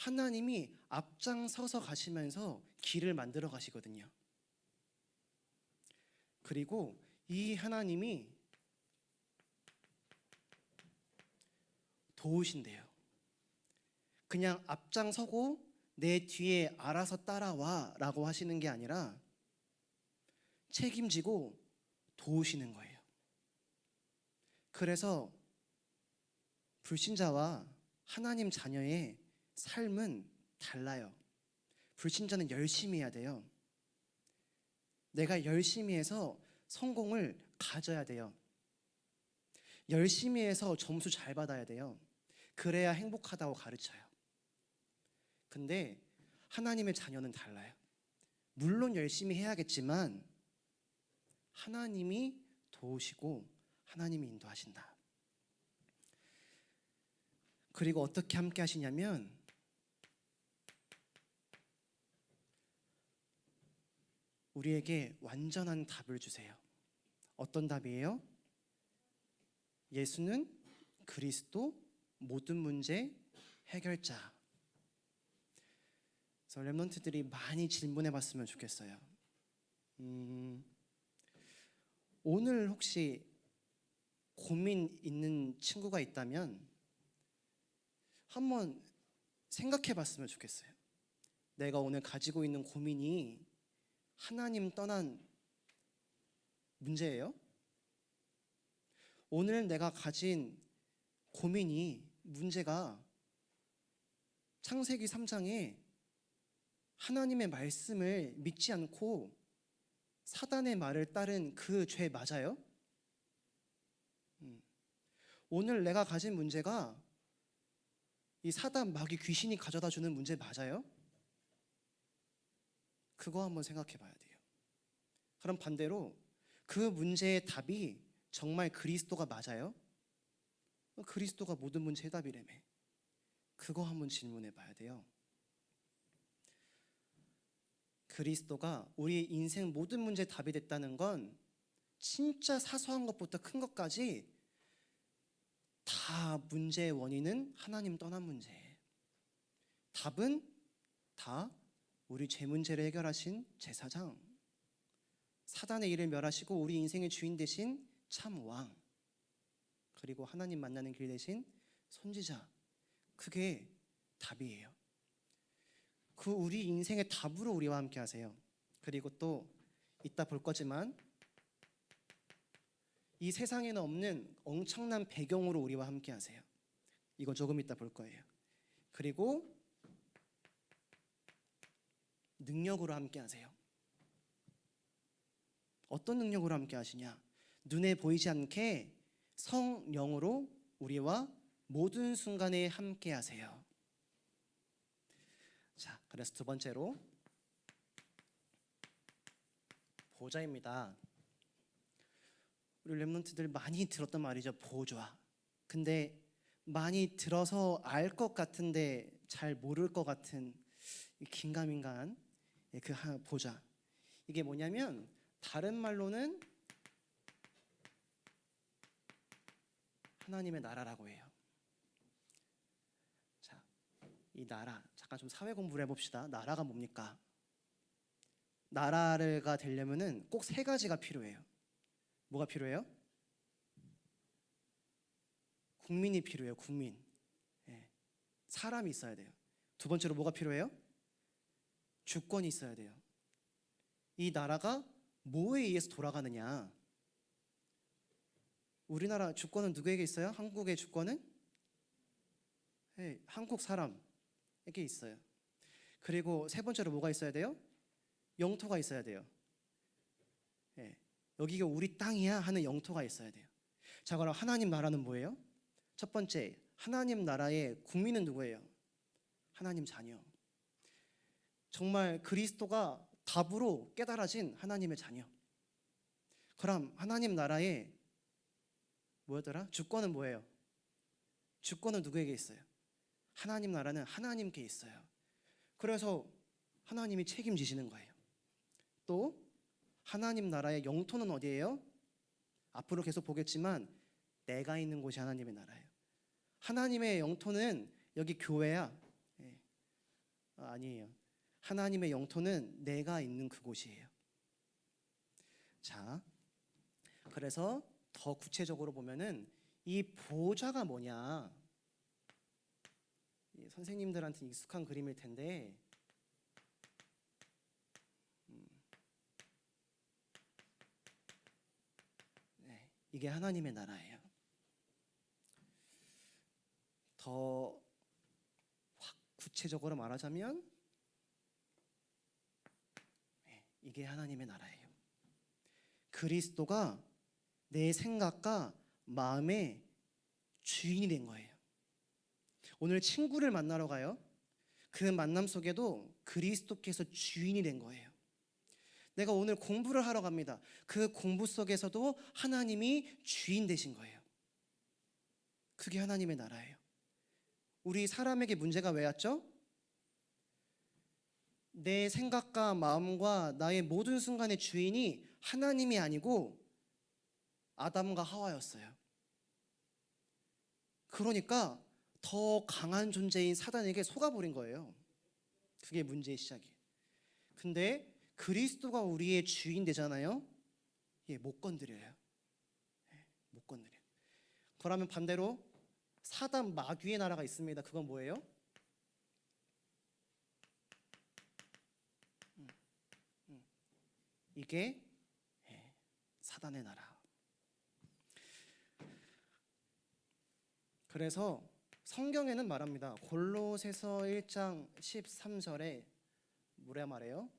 하나님이 앞장서서 가시면서 길을 만들어 가시거든요. 그리고 이 하나님이 도우신대요. 그냥 앞장서고 내 뒤에 알아서 따라와 라고 하시는 게 아니라 책임지고 도우시는 거예요. 그래서 불신자와 하나님 자녀의 삶은 달라요. 불신자는 열심히 해야 돼요. 내가 열심히 해서 성공을 가져야 돼요. 열심히 해서 점수 잘 받아야 돼요. 그래야 행복하다고 가르쳐요. 근데 하나님의 자녀는 달라요. 물론 열심히 해야겠지만 하나님이 도우시고 하나님이 인도하신다. 그리고 어떻게 함께 하시냐면 우리에게 완전한 답을 주세요. 어떤 답이에요? 예수는 그리스도 모든 문제 해결자. 그래서 렘넌트들이 많이 질문해 봤으면 좋겠어요. 오늘 혹시 고민 있는 친구가 있다면 한번 생각해 봤으면 좋겠어요. 내가 오늘 가지고 있는 고민이 하나님 떠난 문제예요? 오늘 내가 가진 고민이 문제가 창세기 3장에 하나님의 말씀을 믿지 않고 사단의 말을 따른 그 죄 맞아요? 오늘 내가 가진 문제가 이 사단 마귀 귀신이 가져다 주는 문제 맞아요? 그거 한번 생각해 봐야 돼요. 그럼 반대로 그 문제의 답이 정말 그리스도가 맞아요? 그리스도가 모든 문제 해답이라며. 그거 한번 질문해 봐야 돼요. 그리스도가 우리 인생 모든 문제 답이 됐다는 건 진짜 사소한 것부터 큰 것까지 다 문제의 원인은 하나님 떠난 문제예요. 답은 다 우리 죄 문제를 해결하신 제사장, 사단의 일을 멸하시고 우리 인생의 주인 되신 참 왕, 그리고 하나님 만나는 길 되신 선지자. 그게 답이에요. 그 우리 인생의 답으로 우리와 함께 하세요. 그리고 또 이따 볼 거지만 이 세상에는 없는 엄청난 배경으로 우리와 함께 하세요. 이거 조금 이따 볼 거예요. 그리고 능력으로 함께 하세요. 어떤 능력으로 함께 하시냐? 눈에 보이지 않게 성령으로 우리와 모든 순간에 함께 하세요. 자, 그래서 두 번째로 보좌입니다. 우리 렘넌트들 많이 들었던 말이죠. 보좌. 근데 많이 들어서 알 것 같은데 잘 모를 것 같은 긴가민가한 그 보좌. 이게 뭐냐면 다른 말로는 하나님의 나라라고 해요. 자, 이 나라, 잠깐 좀 사회 공부를 해봅시다. 나라가 뭡니까? 나라가 되려면은 꼭 세 가지가 필요해요. 뭐가 필요해요? 국민이 필요해요. 국민. 예. 사람이 있어야 돼요. 두 번째로 뭐가 필요해요? 주권이 있어야 돼요. 이 나라가 뭐에 의해서 돌아가느냐? 우리나라 주권은 누구에게 있어요? 한국의 주권은? 예, 한국 사람에게 있어요. 그리고 세 번째로 뭐가 있어야 돼요? 영토가 있어야 돼요. 예, 여기가 우리 땅이야 하는 영토가 있어야 돼요. 자, 그럼 하나님 나라는 뭐예요? 첫 번째, 하나님 나라의 국민은 누구예요? 하나님 자녀. 정말 그리스도가 답으로 깨달아진 하나님의 자녀. 그럼 하나님 나라의 뭐였더라? 주권은 뭐예요? 주권은 누구에게 있어요? 하나님 나라는 하나님께 있어요. 그래서 하나님이 책임지시는 거예요. 또 하나님 나라의 영토는 어디예요? 앞으로 계속 보겠지만 내가 있는 곳이 하나님의 나라예요. 하나님의 영토는 여기 교회야. 아니에요. 하나님의 영토는 내가 있는 그곳이에요. 자, 그래서 더 구체적으로 보면은 이 보좌가 뭐냐? 선생님들한테 익숙한 그림일 텐데 네, 이게 하나님의 나라예요. 더 확 구체적으로 말하자면 네, 이게 하나님의 나라예요. 그리스도가 내 생각과 마음의 주인이 된 거예요. 오늘 친구를 만나러 가요. 그 만남 속에도 그리스도께서 주인이 된 거예요. 내가 오늘 공부를 하러 갑니다. 그 공부 속에서도 하나님이 주인 되신 거예요. 그게 하나님의 나라예요. 우리 사람에게 문제가 왜 왔죠? 내 생각과 마음과 나의 모든 순간의 주인이 하나님이 아니고 아담과 하와였어요. 그러니까 더 강한 존재인 사단에게 속아버린 거예요. 그게 문제의 시작이에요. 근데 그리스도가 우리의 주인 되잖아요. 예, 못 건드려요. 못 건드려요. 그러면 반대로 사단 마귀의 나라가 있습니다. 그건 뭐예요? 이게 사단의 나라. 그래서 성경에는 말합니다. 골로새서 1장 13절에 뭐라 말해요?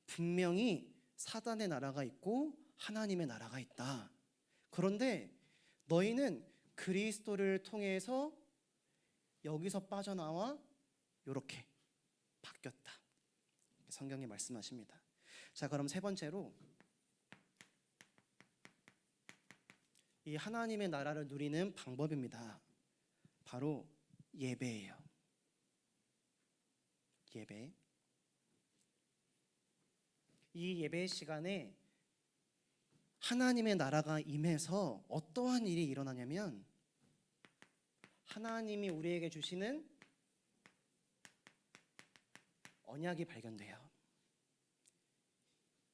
분명히 사단의 나라가 있고 하나님의 나라가 있다. 그런데 너희는 그리스도를 통해서 여기서 빠져나와 이렇게 바뀌었다. 성경이 말씀하십니다. 자, 그럼 세 번째로 이 하나님의 나라를 누리는 방법입니다. 바로 예배예요. 예배. 이 예배 시간에 하나님의 나라가 임해서 어떠한 일이 일어나냐면 하나님이 우리에게 주시는 언약이 발견돼요.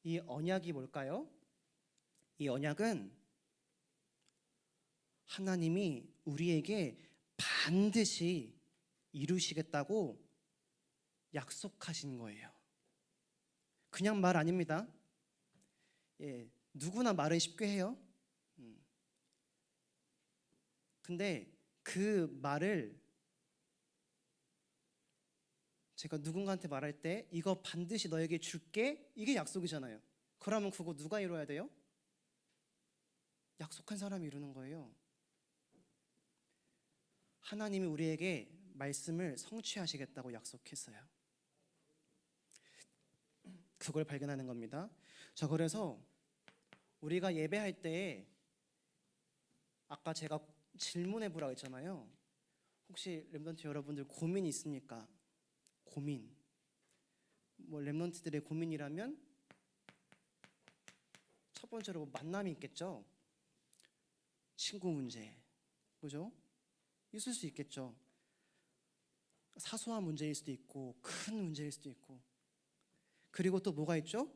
이 언약이 뭘까요? 이 언약은 하나님이 우리에게 반드시 이루시겠다고 약속하신 거예요. 그냥 말 아닙니다. 예, 누구나 말은 쉽게 해요. 근데 그 말을 제가 누군가한테 말할 때 이거 반드시 너에게 줄게, 이게 약속이잖아요. 그러면 그거 누가 이뤄야 돼요? 약속한 사람이 이루는 거예요. 하나님이 우리에게 말씀을 성취하시겠다고 약속했어요. 그걸 발견하는 겁니다. 자, 그래서 우리가 예배할 때 아까 제가 질문해 보라고 했잖아요. 혹시 렘넌트 여러분들 고민이 있습니까? 고민. 뭐 렘넌트들의 고민이라면 첫 번째로 만남이 있겠죠. 친구 문제, 그죠? 있을 수 있겠죠. 사소한 문제일 수도 있고 큰 문제일 수도 있고. 그리고 또 뭐가 있죠?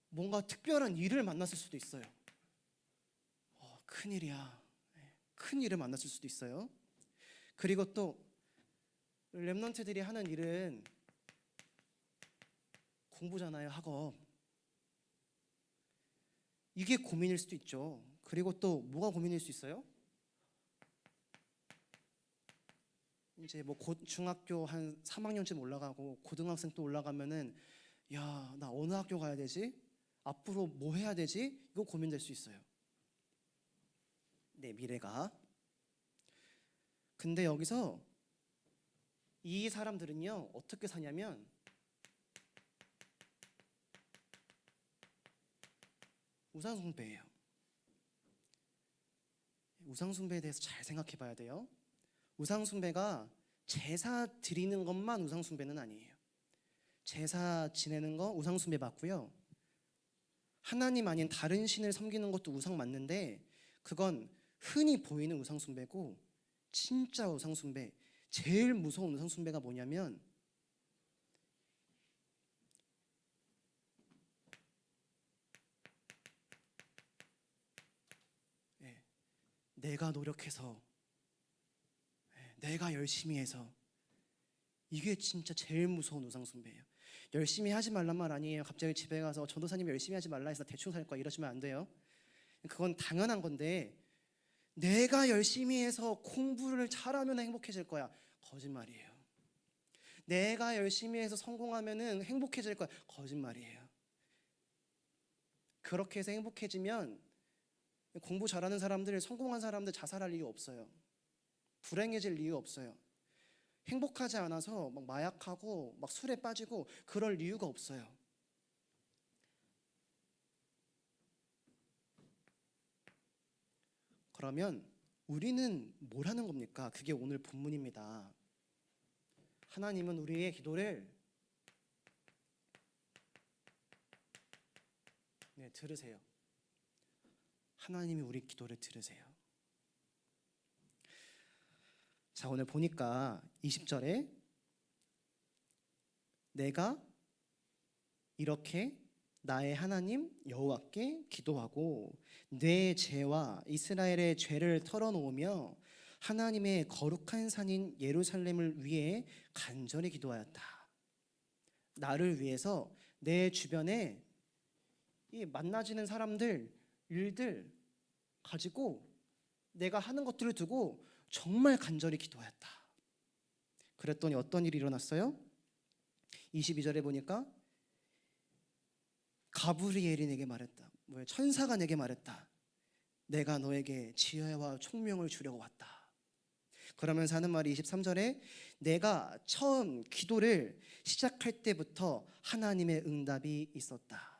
뭔가 특별한 일을 만났을 수도 있어요. 큰일이야. 큰 일을 만났을 수도 있어요. 그리고 또 렘넌트들이 하는 일은 공부잖아요. 학업. 이게 고민일 수도 있죠. 그리고 또 뭐가 고민일 수 있어요? 이제 뭐 중학교 한 3학년쯤 올라가고 고등학생 또 올라가면은 야, 나 어느 학교 가야 되지? 앞으로 뭐 해야 되지? 이거 고민될 수 있어요. 네, 미래가. 근데 여기서 이 사람들은요, 어떻게 사냐면 우상숭배예요. 우상숭배에 대해서 잘 생각해 봐야 돼요. 우상숭배가 제사 드리는 것만 우상숭배는 아니에요. 제사 지내는 거 우상숭배 맞고요. 하나님 아닌 다른 신을 섬기는 것도 우상 맞는데 그건 흔히 보이는 우상숭배고 진짜 우상숭배, 제일 무서운 우상숭배가 뭐냐면 내가 노력해서, 내가 열심히 해서. 이게 진짜 제일 무서운 우상숭배예요. 열심히 하지 말란 말 아니에요. 갑자기 집에 가서 전도사님 열심히 하지 말라 해서 대충 살 거야 이러시면 안 돼요. 그건 당연한 건데, 내가 열심히 해서 공부를 잘하면 행복해질 거야. 거짓말이에요. 내가 열심히 해서 성공하면 행복해질 거야. 거짓말이에요. 그렇게 해서 행복해지면 공부 잘하는 사람들, 성공한 사람들 자살할 이유 없어요. 불행해질 이유 없어요. 행복하지 않아서 막 마약하고 막 술에 빠지고 그럴 이유가 없어요. 그러면 우리는 뭘 하는 겁니까? 그게 오늘 본문입니다. 하나님은 우리의 기도를 들으세요. 하나님이 우리 기도를 들으세요. 자, 오늘 보니까 20절에 내가 이렇게 나의 하나님 여호와께 기도하고 내 죄와 이스라엘의 죄를 털어놓으며 하나님의 거룩한 산인 예루살렘을 위해 간절히 기도하였다. 나를 위해서 내 주변에 이 만나지는 사람들, 일들 가지고 내가 하는 것들을 두고 정말 간절히 기도하였다. 그랬더니 어떤 일이 일어났어요? 22절에 보니까 가브리엘이 내게 말했다. 천사가 내게 말했다. 내가 너에게 지혜와 총명을 주려고 왔다. 그러면서 하는 말이 23절에 내가 처음 기도를 시작할 때부터 하나님의 응답이 있었다.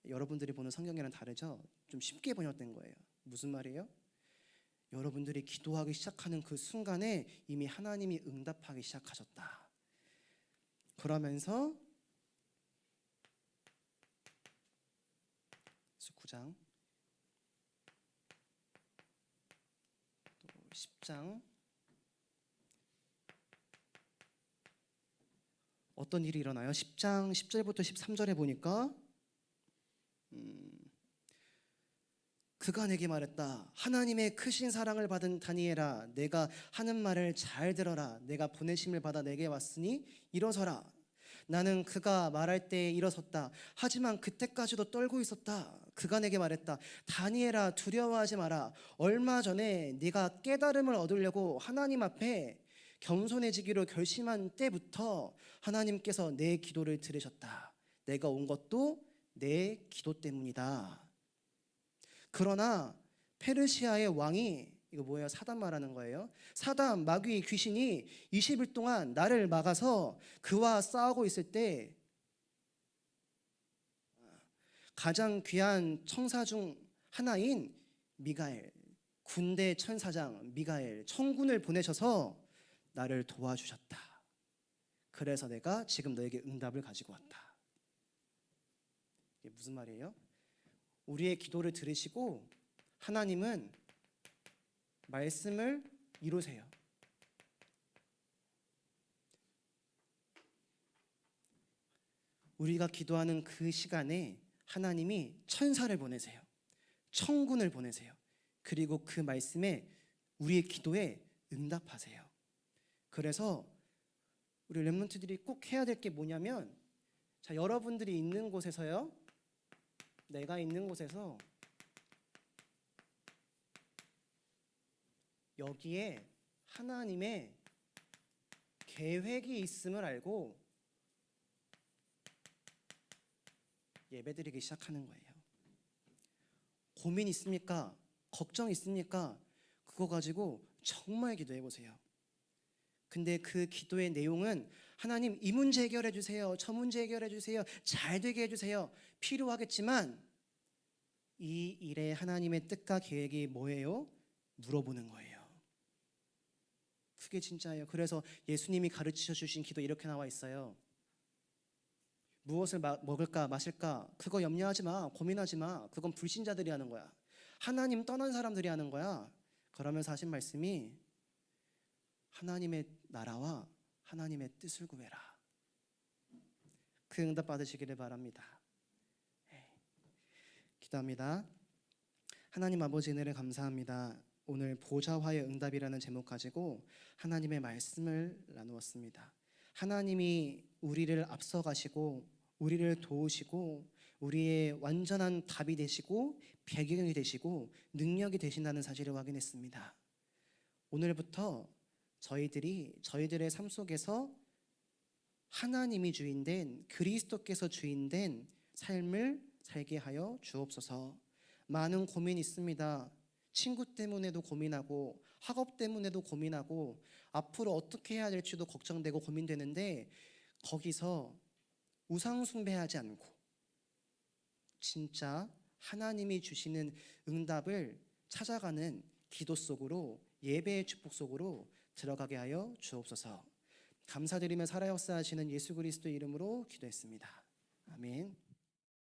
여러분들이 보는 성경이랑 다르죠? 좀 쉽게 번역된 거예요. 무슨 말이에요? 여러분들이 기도하기 시작하는 그 순간에 이미 하나님이 응답하기 시작하셨다. 그러면서 9장 또 10장 어떤 일이 일어나요? 10장 10절부터 13절에 보니까 그가 내게 말했다. 하나님의 크신 사랑을 받은 다니엘아, 내가 하는 말을 잘 들어라. 내가 보내심을 받아 내게 왔으니 일어서라. 나는 그가 말할 때에 일어섰다. 하지만 그때까지도 떨고 있었다. 그가 내게 말했다. 다니엘아, 두려워하지 마라. 얼마 전에 네가 깨달음을 얻으려고 하나님 앞에 겸손해지기로 결심한 때부터 하나님께서 내 기도를 들으셨다. 내가 온 것도 내 기도 때문이다. 그러나 페르시아의 왕이, 이거 뭐예요? 사단 말하는 거예요. 사단, 마귀, 귀신이 20일 동안 나를 막아서 그와 싸우고 있을 때 가장 귀한 청사 중 하나인 미가엘, 군대 천사장 미가엘, 천군을 보내셔서 나를 도와주셨다. 그래서 내가 지금 너에게 응답을 가지고 왔다. 이게 무슨 말이에요? 우리의 기도를 들으시고 하나님은 말씀을 이루세요. 우리가 기도하는 그 시간에 하나님이 천사를 보내세요. 천군을 보내세요. 그리고 그 말씀에 우리의 기도에 응답하세요. 그래서 우리 렘넌트들이 꼭 해야 될 게 뭐냐면, 자, 여러분들이 있는 곳에서요, 내가 있는 곳에서 여기에 하나님의 계획이 있음을 알고 예배드리기 시작하는 거예요. 고민 있습니까? 걱정 있습니까? 그거 가지고 정말 기도해 보세요. 근데 그 기도의 내용은 하나님 이 문제 해결해 주세요. 저 문제 해결해 주세요. 잘 되게 해 주세요. 필요하겠지만 이 일에 하나님의 뜻과 계획이 뭐예요? 물어보는 거예요. 그게 진짜예요. 그래서 예수님이 가르치셔 주신 기도 이렇게 나와 있어요. 무엇을 먹을까 마실까 그거 염려하지 마. 고민하지 마. 그건 불신자들이 하는 거야. 하나님 떠난 사람들이 하는 거야. 그러면서 하신 말씀이 하나님의 나라와 하나님의 뜻을 구해라. 그 응답 받으시기를 바랍니다. 기도합니다. 하나님 아버지 은혜를 감사합니다. 오늘 보좌와의 응답이라는 제목 가지고 하나님의 말씀을 나누었습니다. 하나님이 우리를 앞서가시고 우리를 도우시고 우리의 완전한 답이 되시고 배경이 되시고 능력이 되신다는 사실을 확인했습니다. 오늘부터 저희들의 삶 속에서 하나님이 주인된 그리스도께서 주인된 삶을 살게 하여 주옵소서. 많은 고민이 있습니다. 친구 때문에도 고민하고 학업 때문에도 고민하고 앞으로 어떻게 해야 될지도 걱정되고 고민되는데 거기서 우상 숭배하지 않고 진짜 하나님이 주시는 응답을 찾아가는 기도 속으로 예배의 축복 속으로 들어가게 하여 주옵소서. 감사드리며 살아역사하시는 예수 그리스도 이름으로 기도했습니다. 아멘.